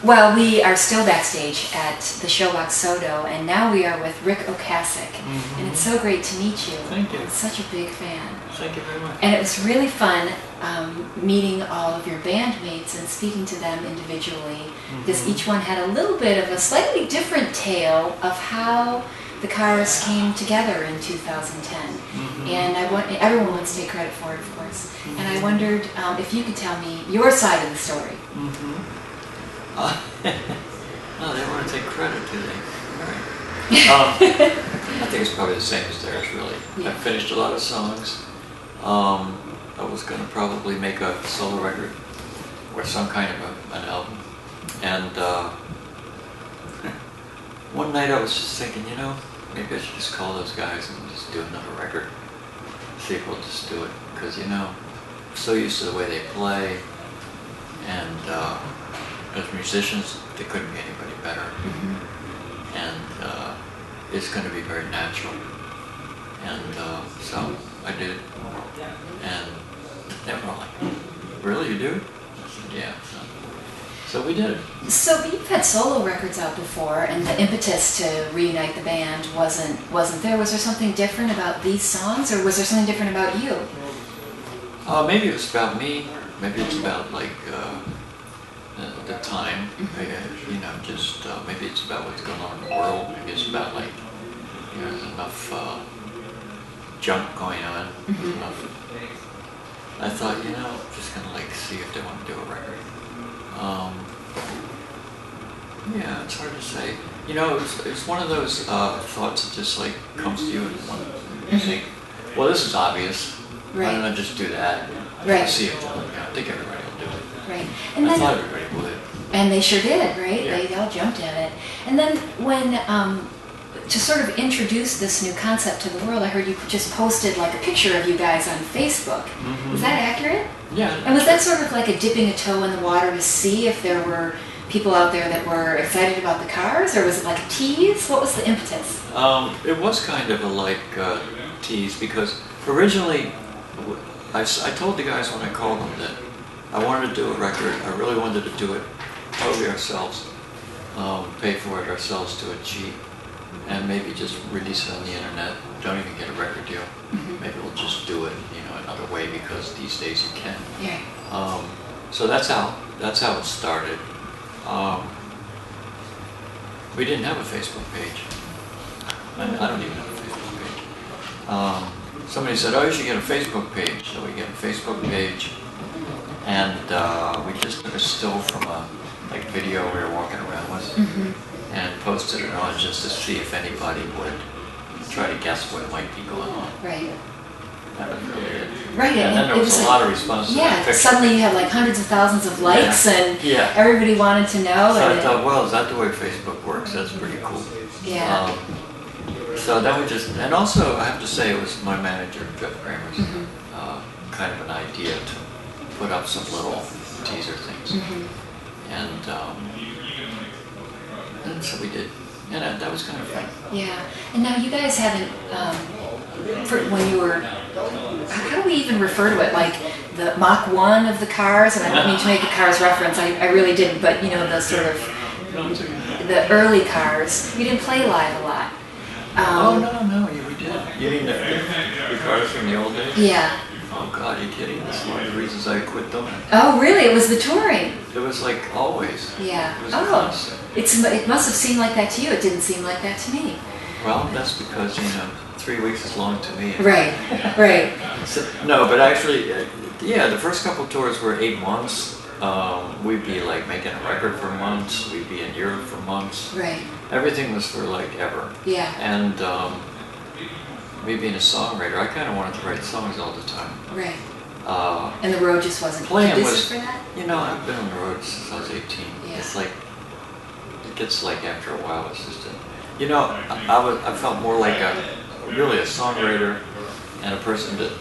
Well, we are still backstage at the Showbox Soto, and now we are with Ric Ocasek. And it's so great to meet you. Thank you. I'm such a big fan. Thank you very much. And it was really fun meeting all of your bandmates and speaking to them individually, because each one had a little bit of a slightly different tale of how the Cars came together in 2010. And everyone wants to take credit for it, of course. And I wondered if you could tell me your side of the story. No, they want to take credit, do they? Right. I think it's probably the same as theirs, really. Yeah. I finished a lot of songs. I was going to probably make a solo record or some kind of an album. And one night I was just thinking, you know, maybe I should just call those guys and just do another record. See if we'll just do it. Because, you know, I'm so used to the way they play. And as musicians, they couldn't be anybody better. And it's going to be very natural. And so I did. And they were like, really, you do? I said, yeah. So we did it. So you've had solo records out before, and the impetus to reunite the band wasn't there. Was there something different about these songs, or was there something different about you? Maybe it was about me. Maybe it's about like the time. You know, just maybe it's about what's going on in the world. Maybe it's about like, you know, there's enough junk going on. Enough. I thought, you know, just gonna like see if they want to do a record. Yeah, it's hard to say. You know, it's one of those thoughts that just like comes to you and you think, well, this is obvious. Why don't I just do that? Right. See if they'll, I think everybody will do it. Right. And I thought everybody would. And they sure did, right? Yeah. They all jumped at it. And then when, to sort of introduce this new concept to the world, I heard you just posted like a picture of you guys on Facebook. Is that accurate? Yeah. And was that sort of like a dipping a toe in the water to see if there were people out there that were excited about the Cars, or was it like a tease? What was the impetus? It was kind of a like tease, because originally I told the guys when I called them that I wanted to do a record. I really wanted to do it totally ourselves, pay for it ourselves, do it cheap, and maybe just release it on the internet. Don't even get a record deal. Maybe we'll just do it, you know, another way, because these days you can. Yeah. So that's how it started. We didn't have a Facebook page. I don't even have a Facebook page. Somebody said, oh, you should get a Facebook page. So we get a Facebook page, and we just took a still from a video we were walking around with, and posted it on just to see if anybody would try to guess what might be going on. Right. That was really it. Right. And then there was a lot of responses. Yeah, suddenly you had like hundreds of thousands of likes, and everybody wanted to know. So I thought, well, is that the way Facebook works? That's pretty cool. Yeah. So then we just, and also I have to say it was my manager, Jeff Kramer's, kind of an idea to put up some little teaser things. And so we did. And that was kind of fun. Yeah. And now you guys haven't, when you were, how do we even refer to it? Like the Mach 1 of the Cars? And I don't mean to make a Cars reference, I really didn't, but you know, the sort of, the early Cars, you didn't play live a lot. No, we did. You mean the Cars from the old days? Yeah. Oh God, are you kidding? That's one of the reasons I quit doing it. Oh really? It was the touring? It was like always. Yeah. It was constant. It must have seemed like that to you. It didn't seem like that to me. Well, that's because, you know, 3 weeks is long to me. Right, right. So, no, but actually, yeah, the first couple tours were 8 months. We'd be like making a record for months. We'd be in Europe for months. Right. Everything was for like ever. Yeah. And me being a songwriter, I kind of wanted to write songs all the time. Right. And the road just wasn't conducive for that? You know, I've been on the road since I was 18. Yeah. It's like, it gets like after a while, it's just you know, I felt more like really a songwriter and a person that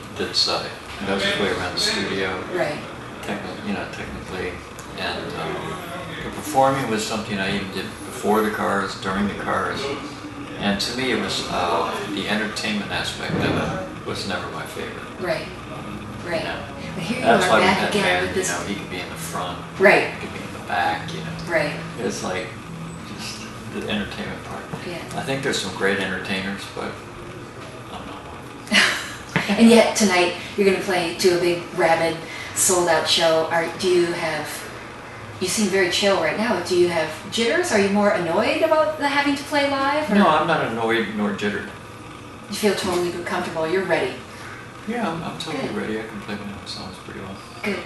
knows his way around the studio. Right. Technically, and the performing was something I even did before the Cars, during the Cars, and to me it was the entertainment aspect of it was never my favorite. Right. Right. You know? But here you That's are why we back had again band, with this. you know, he could be in the front, Right. he could be in the back, you know. Right. It's like just the entertainment part. Yeah. I think there's some great entertainers, but I'm not one. And yet tonight you're going to do a big, rabid, sold-out show. You seem very chill right now. Do you have jitters? Are you more annoyed about having to play live? Or? No, I'm not annoyed nor jittered. You feel totally comfortable. You're ready. Yeah, I'm totally Good. ready. I can play my own songs pretty well. Good.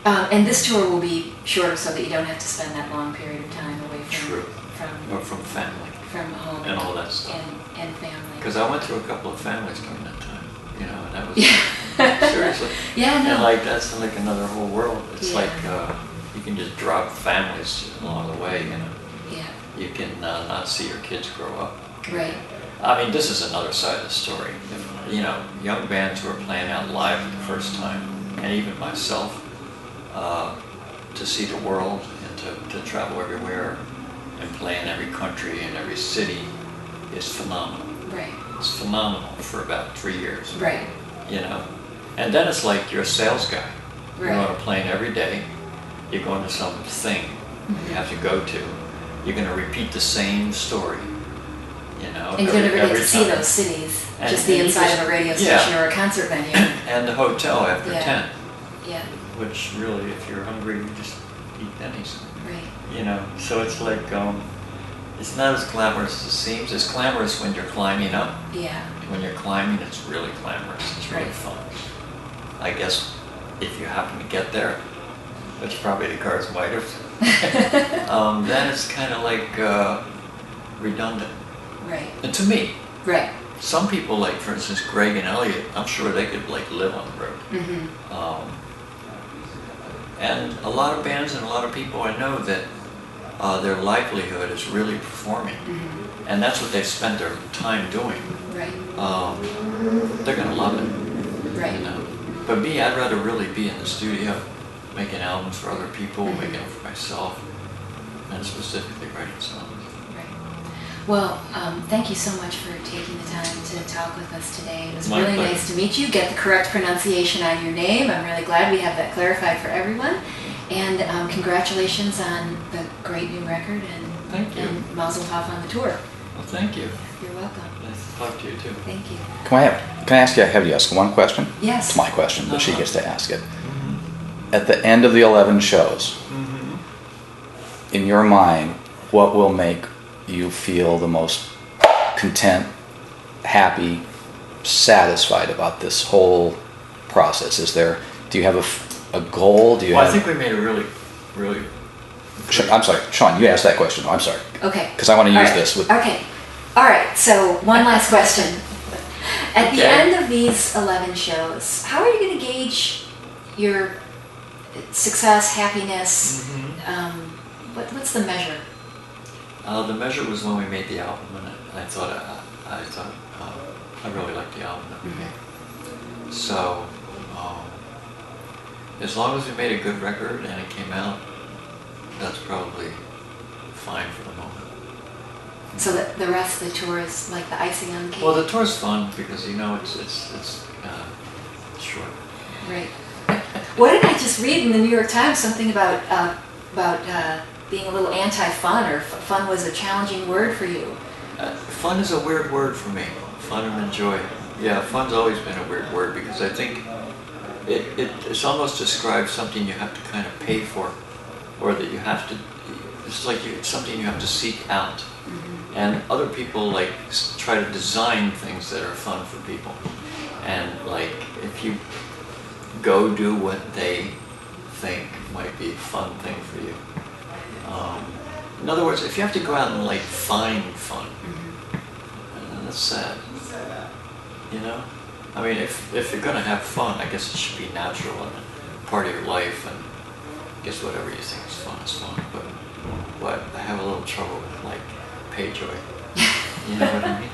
And this tour will be shorter so that you don't have to spend that long period of time away from family. From home. And all that stuff. And family. Because I went through a couple of families during that time, and that was seriously. Yeah, no. And that's like another whole world. It's like you can just drop families along the way, Yeah. You can not see your kids grow up. Right. I mean, this is another side of the story. Young bands who are playing out live for the first time, and even myself, to see the world and to travel everywhere and play in every country and every city is phenomenal. Right. It's phenomenal for about 3 years. Right. And then it's like you're a sales guy. Right. You're on a plane every day. You're going to some thing you have to go to. You're going to repeat the same story. And you don't ever get to see those cities, just the inside of a radio station or a concert venue. And the hotel after 10. Yeah. Which really, if you're hungry, you just eat pennies. Right. So it's like, it's not as glamorous as it seems. It's glamorous when you're climbing up. Yeah. When you're climbing, it's really glamorous. It's really fun. I guess if you happen to get there, which probably the cards might have, then it's kind of like redundant. Right. And to me. Right. Some people, like for instance Greg and Elliot, I'm sure they could live on the road. Mm-hmm. And a lot of bands and a lot of people I know that their livelihood is really performing, and that's what they spend their time doing. Right. They're gonna love it. Right. But me, I'd rather really be in the studio, making albums for other people, making them for myself, and specifically writing songs. Well, thank you so much for taking the time to talk with us today. It was My really pleasure. nice to meet you, get the correct pronunciation on your name. I'm really glad we have that clarified for everyone. And congratulations on the great new record Thank you. and Mazel Tov on the tour. Well, thank you. You're welcome. Nice to talk to you too. Thank you. Can I ask you? I have you ask one question. Yes. It's my question, but she gets to ask it. At the end of the 11 shows, in your mind, what will make you feel the most content, happy, satisfied about this whole process? Do you have a goal? I think we made a really I'm sorry, Shawn, you asked that question. I'm sorry. Okay. Because I want to use All right. this with. Okay. All right. So one last question. At the end of these 11 shows, how are you going to gauge your success, happiness? What's the measure? The measure was when we made the album, and I thought I really liked the album that we made. So, as long as we made a good record and it came out, that's probably fine for the moment. So that the rest of the tour is like the icing on the cake? Well, the tour's fun because it's short. Right. What did I just read in the New York Times? Something about being a little anti-fun, or fun was a challenging word for you. Fun is a weird word for me. Fun and enjoy. Yeah, fun's always been a weird word because I think it's almost describes something you have to kind of pay for, or that you have to. It's like it's something you have to seek out, and other people try to design things that are fun for people, and if you go do what they think might be a fun thing for you. In other words, if you have to go out and find fun, that's sad. I mean, if you're gonna have fun, I guess it should be natural and a part of your life, and I guess whatever you think is fun. But I have a little trouble with pay joy. You know what I mean?